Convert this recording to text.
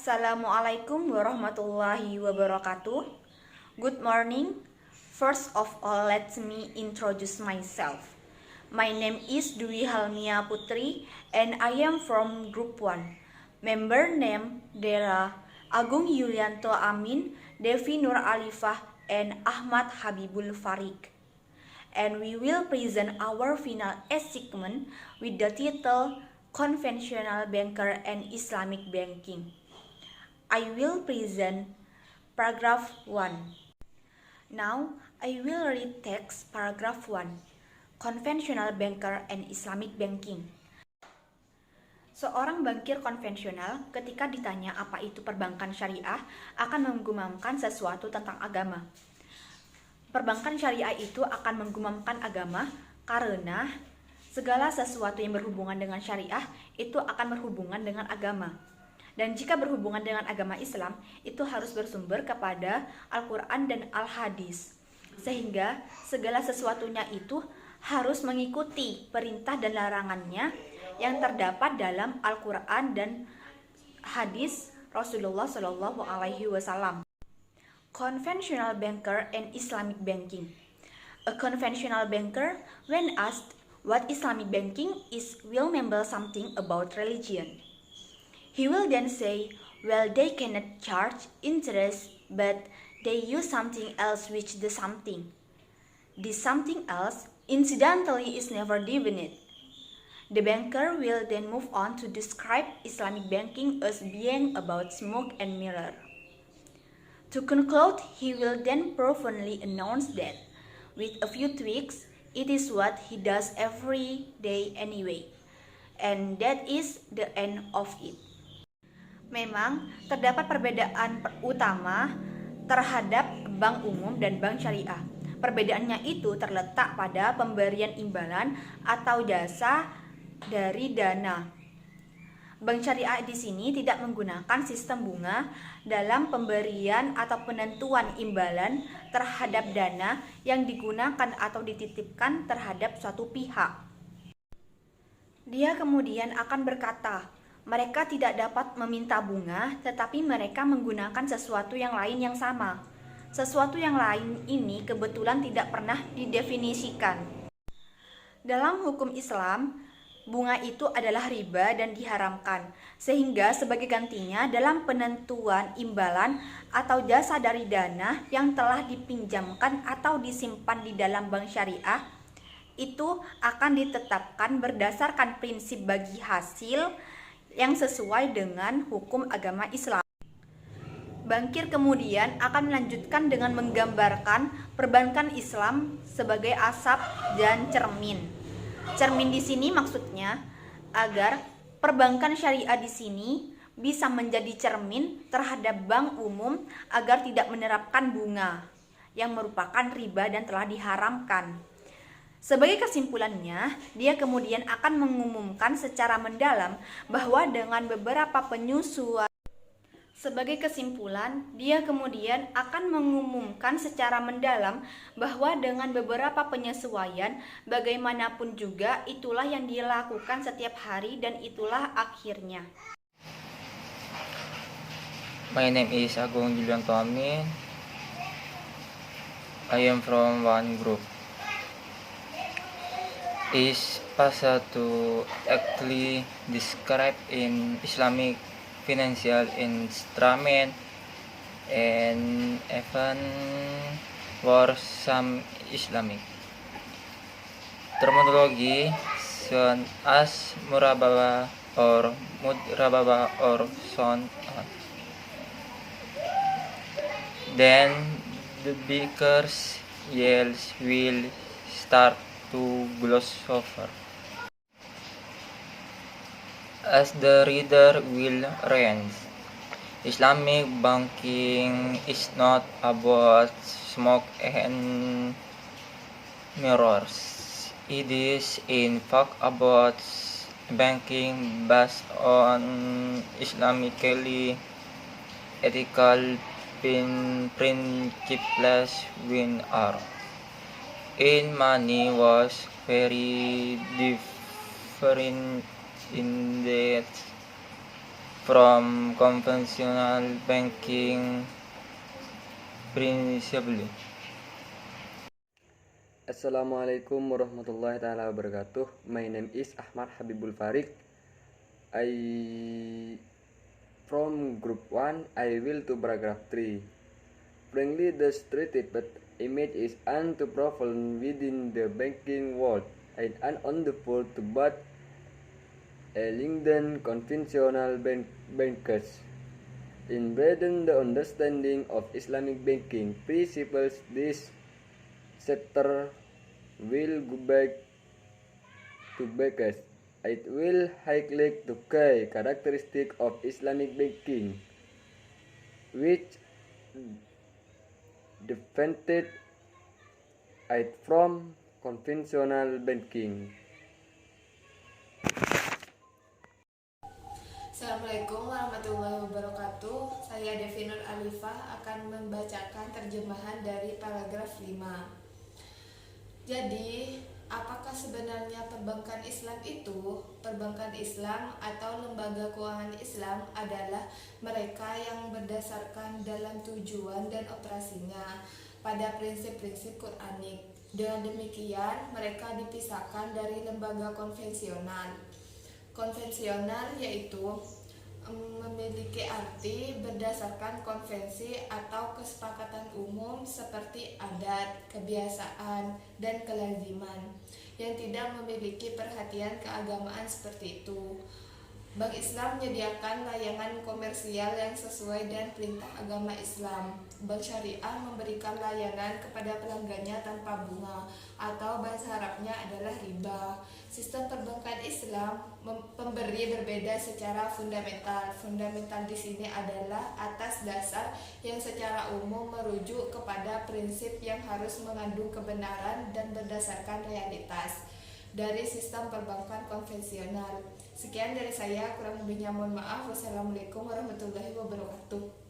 Assalamualaikum warahmatullahi wabarakatuh. Good morning. First of all, let me introduce myself. My name is Dwi Halmia Putri and I am from Group 1. Member name Dera, Agung Yulianto Amin, Devi Nur Alifah, and Ahmad Habibul Farik. And we will present our final assignment with the title Conventional Banker and Islamic Banking. I will present paragraph 1. Now, I will read text paragraph 1. Conventional Banker and Islamic Banking. Seorang bankir konvensional ketika ditanya apa itu perbankan syariah akan menggumamkan sesuatu tentang agama. Perbankan syariah itu akan menggumamkan agama karena segala sesuatu yang berhubungan dengan syariah itu akan berhubungan dengan agama. Dan jika berhubungan dengan agama Islam, itu harus bersumber kepada Al-Quran dan Al-Hadis. Sehingga segala sesuatunya itu harus mengikuti perintah dan larangannya yang terdapat dalam Al-Quran dan Hadis Rasulullah SAW. Conventional Banker and Islamic Banking. A conventional banker, when asked what Islamic banking is, will mumble something about religion. He will then say, well, they cannot charge interest, but they use something else which the something. This something else, incidentally, is never divined. The banker will then move on to describe Islamic banking as being about smoke and mirror. To conclude, he will then profoundly announce that, with a few tweaks, it is what he does every day anyway. And that is the end of it. Memang terdapat perbedaan utama terhadap bank umum dan bank syariah. Perbedaannya itu terletak pada pemberian imbalan atau jasa dari dana. Bank syariah di sini tidak menggunakan sistem bunga dalam pemberian atau penentuan imbalan terhadap dana yang digunakan atau dititipkan terhadap suatu pihak. Dia kemudian akan berkata, mereka tidak dapat meminta bunga, tetapi mereka menggunakan sesuatu yang lain yang sama. Sesuatu yang lain ini kebetulan tidak pernah didefinisikan. Dalam hukum Islam, bunga itu adalah riba dan diharamkan, sehingga sebagai gantinya dalam penentuan imbalan atau jasa dari dana yang telah dipinjamkan atau disimpan di dalam bank syariah, itu akan ditetapkan berdasarkan prinsip bagi hasil yang sesuai dengan hukum agama Islam. Bankir kemudian akan melanjutkan dengan menggambarkan perbankan Islam sebagai asap dan cermin. Cermin di sini maksudnya agar perbankan syariah di sini bisa menjadi cermin terhadap bank umum agar tidak menerapkan bunga yang merupakan riba dan telah diharamkan. Sebagai kesimpulannya, dia kemudian akan mengumumkan secara mendalam bahwa dengan beberapa penyesuaian. Sebagai kesimpulan, dia kemudian akan mengumumkan secara mendalam bahwa dengan beberapa penyesuaian, bagaimanapun juga itulah yang dilakukan setiap hari dan itulah akhirnya. My name is Agung Yulianto Amin. I am from one group. Is passed to actually describe in Islamic financial instrument and even for some Islamic terminology such as murababa or mudrababa or so on. Then the bankers yells will start to gloss over. As the reader will read, Islamic banking is not about smoke and mirrors. It is in fact about banking based on Islamically ethical principles when are in money was very different in that from conventional banking principles. Assalamualaikum warahmatullahi taala wabarakatuh. My name is Ahmad Habibul Farid. I from group 1 I will to paragraph 3. Frankly, the stereotyped image is an to prevalent within the banking world and on the whole to but than conventional bankers. In broaden the understanding of Islamic banking principles, this chapter will go back to bankers. It will highlight the key characteristic of Islamic banking, which differentiate it from conventional banking. Assalamualaikum warahmatullahi wabarakatuh. Saya Devi Nur Alifah akan membacakan terjemahan dari paragraf 5. Jadi, apakah sebenarnya perbankan Islam itu? Perbankan Islam atau lembaga keuangan Islam adalah mereka yang berdasarkan dalam tujuan dan operasinya pada prinsip-prinsip Quranik. Dengan demikian, mereka dipisahkan dari lembaga konvensional. Konvensional yaitu memiliki arti berdasarkan konvensi atau kesepakatan umum seperti adat, kebiasaan, dan kelaziman yang tidak memiliki perhatian keagamaan seperti itu. Bank Islam menyediakan layanan komersial yang sesuai dengan perintah agama Islam. Bank Syariah memberikan layanan kepada pelanggannya tanpa bunga atau bahasa Arabnya adalah riba. Sistem perbankan Islam pemberi berbeda secara fundamental. Fundamental di sini adalah atas dasar yang secara umum merujuk kepada prinsip yang harus mengandung kebenaran dan berdasarkan realitas dari sistem perbankan konvensional. Sekian dari saya, kurang lebihnya mohon maaf. Wassalamualaikum warahmatullahi wabarakatuh.